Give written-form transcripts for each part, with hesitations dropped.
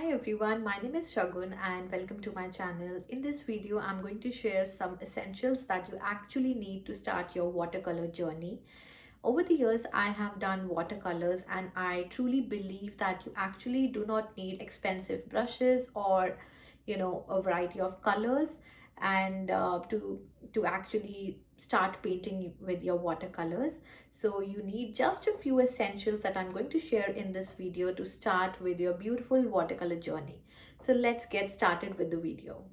Hi everyone, my name is Shagun and welcome to my channel. In this video, I'm going to share some essentials that you actually need to start your watercolor journey. Over the years, I have done watercolors and I truly believe that you actually do not need expensive brushes or a variety of colors and to actually start painting with your watercolors. So you need just a few essentials that I'm going to share in this video to start with your beautiful watercolor journey. So let's get started with the video.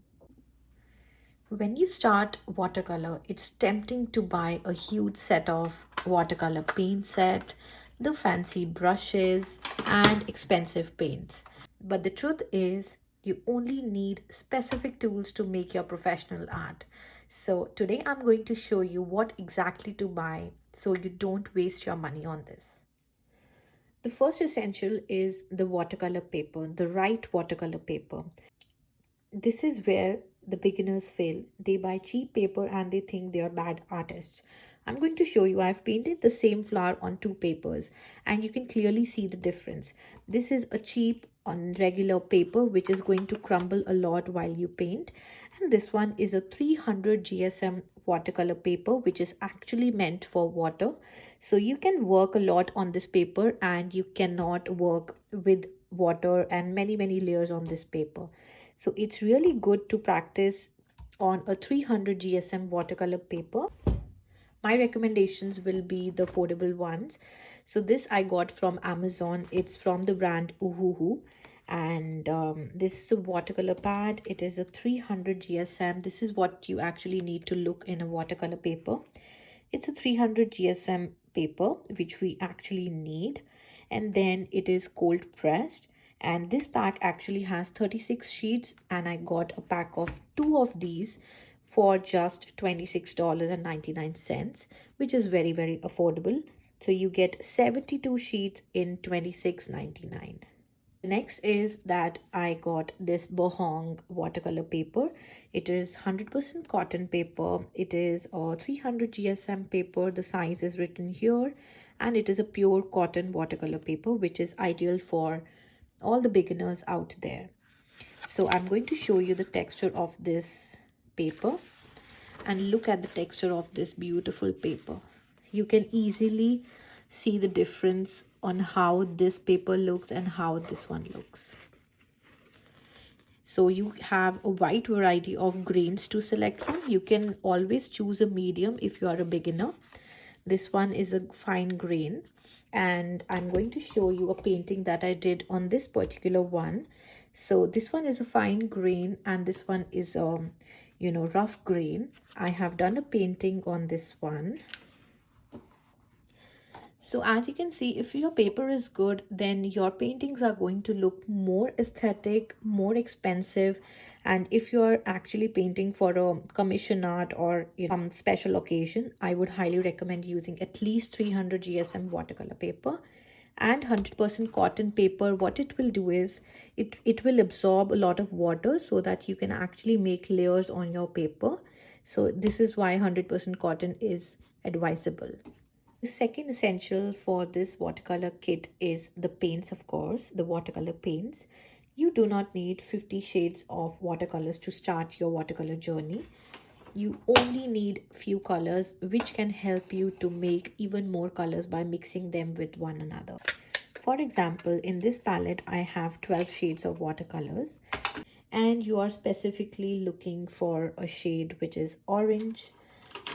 When you start watercolor, it's tempting to buy a huge set of watercolor paint set, the fancy brushes, and expensive paints. But the truth is, you only need specific tools to make your professional art. So today I'm going to show you what exactly to buy so you don't waste your money on this. The first essential is the watercolor paper, the right watercolor paper. This is where the beginners fail. They buy cheap paper and they think they are bad artists. I'm going to show you. I've painted the same flower on two papers and you can clearly see the difference. This is a cheap on regular paper which is going to crumble a lot while you paint, and this one is a 300 GSM watercolor paper which is actually meant for water. So you can work a lot on this paper and you cannot work with water and many layers on this paper. So it's really good to practice on a 300 GSM watercolor paper. My recommendations will be the affordable ones. So this I got from Amazon. It's from the brand Ohuhu. And this is a watercolor pad. It is a 300 GSM. This is what you actually need to look in a watercolor paper. It's a 300 GSM paper, which we actually need. And then it is cold pressed. And this pack actually has 36 sheets, and I got a pack of two of these for just $26.99, which is very affordable. So you get 72 sheets in $26.99. The next is that I got this Bohong watercolor paper. It is 100% cotton paper. It is a 300 GSM paper. The size is written here, and it is a pure cotton watercolor paper, which is ideal for all the beginners out there. So I'm going to show you the texture of this paper, and look at the texture of this beautiful paper. You can easily see the difference on how this paper looks and how this one looks. So you have a wide variety of grains to select from. You can always choose a medium if you are a beginner. This one is a fine grain, and I'm going to show you a painting that I did on this particular one. So this one is a fine grain and this one is rough grain. I have done a painting on this one. So as you can see, if your paper is good, then your paintings are going to look more aesthetic, more expensive. And if you're actually painting for a commission art or some special occasion, I would highly recommend using at least 300 GSM watercolor paper and 100% cotton paper. What it will do is it will absorb a lot of water so that you can actually make layers on your paper. So this is why 100% cotton is advisable. The second essential for this watercolor kit is the paints, of course, the watercolor paints. You do not need 50 shades of watercolors to start your watercolor journey. You only need few colors which can help you to make even more colors by mixing them with one another. For example, in this palette, I have 12 shades of watercolors, and you are specifically looking for a shade which is orange.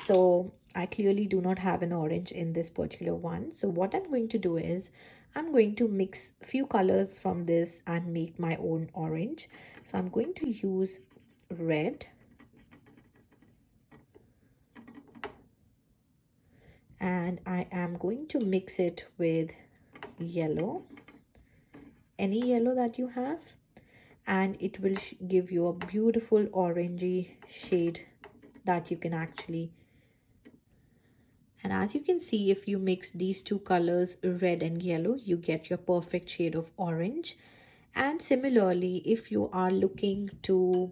So I clearly do not have an orange in this particular one. So what I'm going to do is I'm going to mix few colors from this and make my own orange. So I'm going to use red, and I am going to mix it with yellow, any yellow that you have, and it will give you a beautiful orangey shade that you can actually. And as you can see, if you mix these two colors, red and yellow, you get your perfect shade of orange. And similarly, if you are looking to,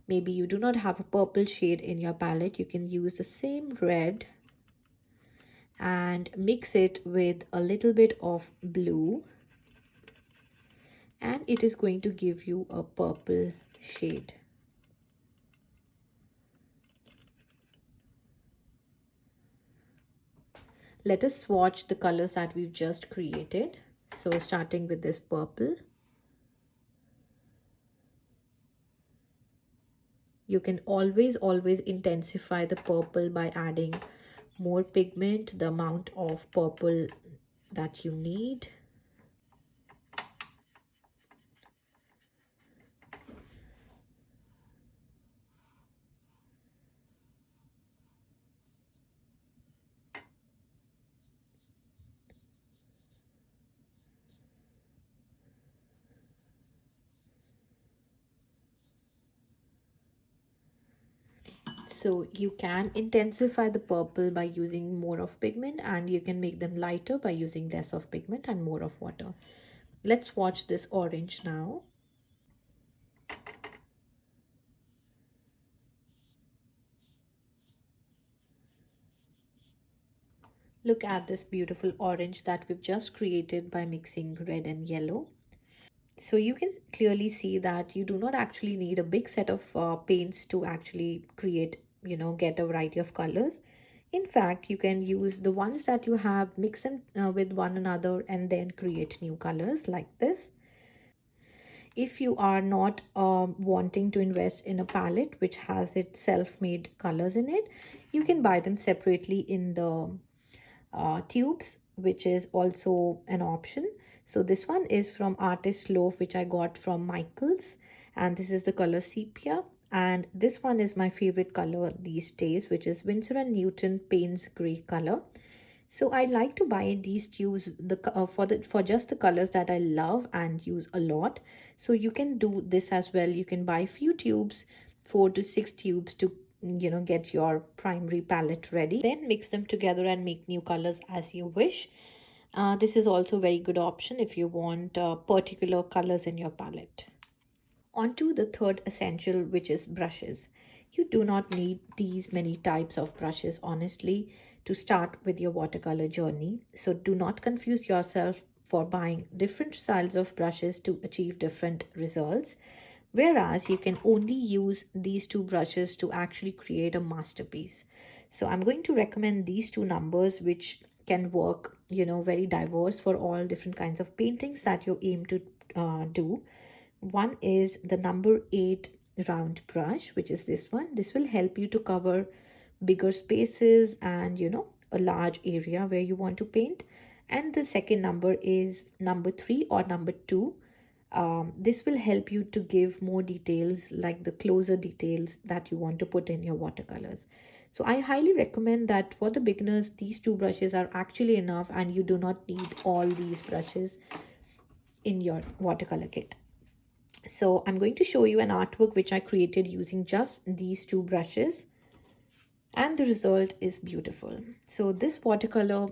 maybe you do not have a purple shade in your palette, you can use the same red and mix it with a little bit of blue, and it is going to give you a purple shade. Let us swatch the colors that we've just created. So starting with this purple, you can always intensify the purple by adding more pigment, the amount of purple that you need. So you can intensify the purple by using more of pigment, and you can make them lighter by using less of pigment and more of water. Let's watch this orange now. Look at this beautiful orange that we've just created by mixing red and yellow. So you can clearly see that you do not actually need a big set of paints to actually create, get a variety of colors. In fact, you can use the ones that you have, mix them with one another, and then create new colors like this. If you are not wanting to invest in a palette which has its self-made colors in it, you can buy them separately in the tubes, which is also an option. So this one is from Artist Loaf, which I got from Michaels, and this is the color sepia. And this one is my favorite color these days, which is Winsor & Newton Payne's Gray color. So I like to buy these tubes for just the colors that I love and use a lot. So you can do this as well. You can buy few tubes, 4 to 6 tubes, to get your primary palette ready. Then mix them together and make new colors as you wish. This is also a very good option if you want particular colors in your palette. On to the third essential, which is brushes. You do not need these many types of brushes, honestly, to start with your watercolor journey. So do not confuse yourself for buying different styles of brushes to achieve different results. Whereas you can only use these two brushes to actually create a masterpiece. So I'm going to recommend these two numbers, which can work, very diverse for all different kinds of paintings that you aim to do. One is the number 8 round brush, which is this one. This will help you to cover bigger spaces and a large area where you want to paint. And the second number is number 3 or number 2. This will help you to give more details, like the closer details that you want to put in your watercolors. So I highly recommend that for the beginners, these two brushes are actually enough, and you do not need all these brushes in your watercolor kit. So I'm going to show you an artwork which I created using just these two brushes, and the result is beautiful. So this watercolor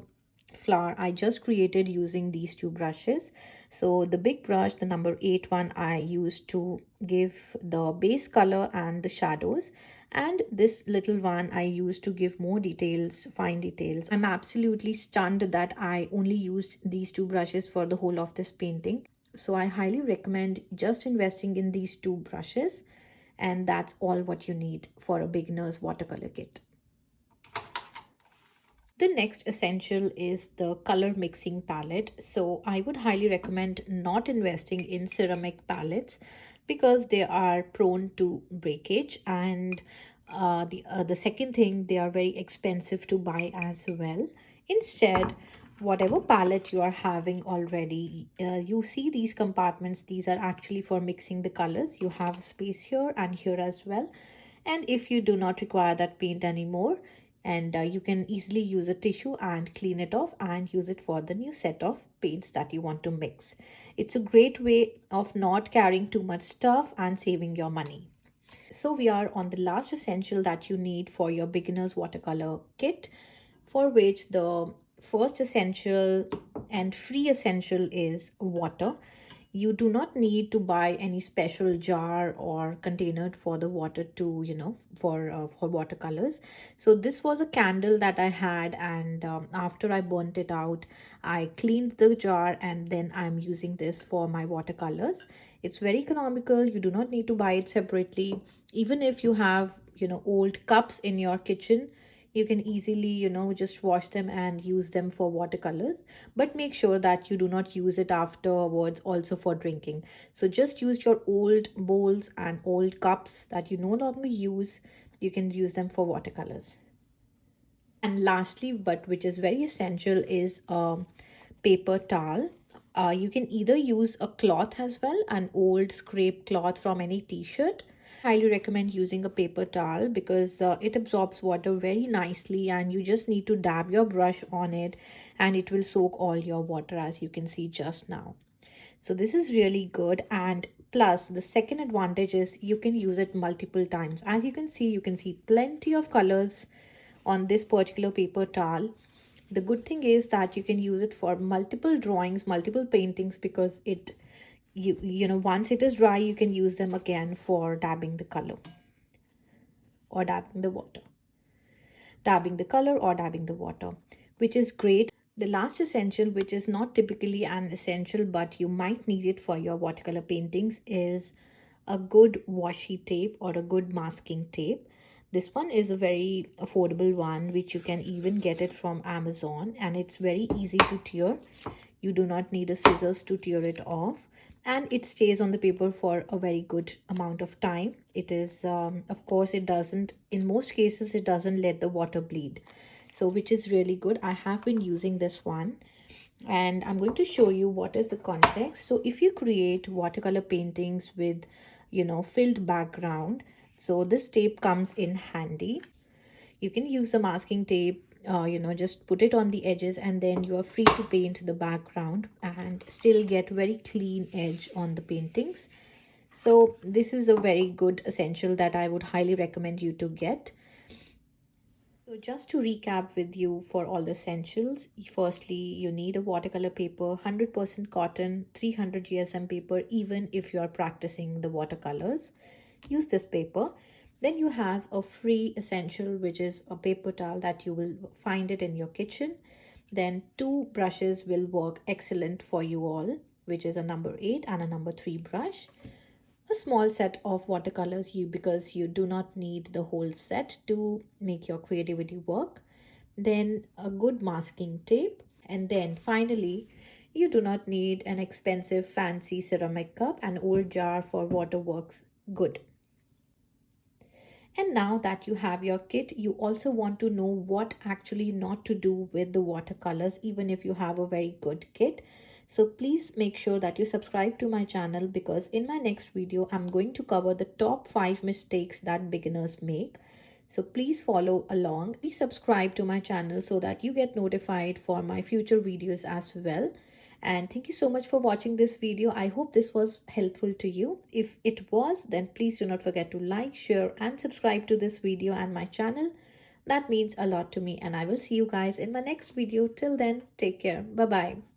flower I just created using these two brushes. So the big brush, the number 8 one, I used to give the base color and the shadows, and this little one I used to give more details, fine details. I'm absolutely stunned that I only used these two brushes for the whole of this painting. So I highly recommend just investing in these two brushes, and that's all what you need for a beginner's watercolor kit. The next essential is the color mixing palette. So I would highly recommend not investing in ceramic palettes because they are prone to breakage, and the second thing, they are very expensive to buy as well. Instead, whatever palette you are having already, you see these compartments. These are actually for mixing the colors. You have space here and here as well. And if you do not require that paint anymore, and you can easily use a tissue and clean it off and use it for the new set of paints that you want to mix. It's a great way of not carrying too much stuff and saving your money. So we are on the last essential that you need for your beginner's watercolor kit, for which the first essential and free essential is water. You do not need to buy any special jar or container for the water to, for watercolors. So this was a candle that I had, and after I burnt it out, I cleaned the jar, and then I'm using this for my watercolors. It's very economical. You do not need to buy it separately. Even if you have, old cups in your kitchen, you can easily, just wash them and use them for watercolors. But make sure that you do not use it afterwards also for drinking. So just use your old bowls and old cups that you no longer use. You can use them for watercolors. And lastly, but which is very essential, is a paper towel. You can either use a cloth as well, an old scraped cloth from any t-shirt. Highly recommend using a paper towel because it absorbs water very nicely, and you just need to dab your brush on it and it will soak all your water, as you can see just now. So this is really good. And plus, the second advantage is you can use it multiple times. As you can see plenty of colors on this particular paper towel. The good thing is that you can use it for multiple drawings, multiple paintings, because once it is dry, you can use them again for dabbing the color or dabbing the water, which is great. The last essential, which is not typically an essential but you might need it for your watercolor paintings, is a good washi tape or a good masking tape. This one is a very affordable one, which you can even get it from Amazon, and it's very easy to tear. You do not need a scissors to tear it off, and it stays on the paper for a very good amount of time. It is, of course, it doesn't, in most cases, it doesn't let the water bleed. So, which is really good. I have been using this one, and I'm going to show you what is the context. So if you create watercolor paintings with, filled background, so this tape comes in handy. You can use the masking tape, just put it on the edges, and then you are free to paint the background and still get very clean edge on the paintings. So this is a very good essential that I would highly recommend you to get. So just to recap with you for all the essentials, firstly, you need a watercolor paper, 100% cotton, 300 GSM paper, even if you are practicing the watercolors. Use this paper. Then you have a free essential, which is a paper towel that you will find it in your kitchen. Then 2 brushes will work excellent for you all, which is a number 8 and a number 3 brush. A small set of watercolors, because you do not need the whole set to make your creativity work. Then a good masking tape, and then finally, you do not need an expensive fancy ceramic cup. An old jar for water works good. And now that you have your kit, you also want to know what actually not to do with the watercolors, even if you have a very good kit. So please make sure that you subscribe to my channel, because in my next video, I'm going to cover the top 5 mistakes that beginners make. So please follow along. Please subscribe to my channel so that you get notified for my future videos as well. And thank you so much for watching this video. I hope this was helpful to you. If it was, then please do not forget to like, share and subscribe to this video and my channel. That means a lot to me, and I will see you guys in my next video. Till then, take care. Bye bye.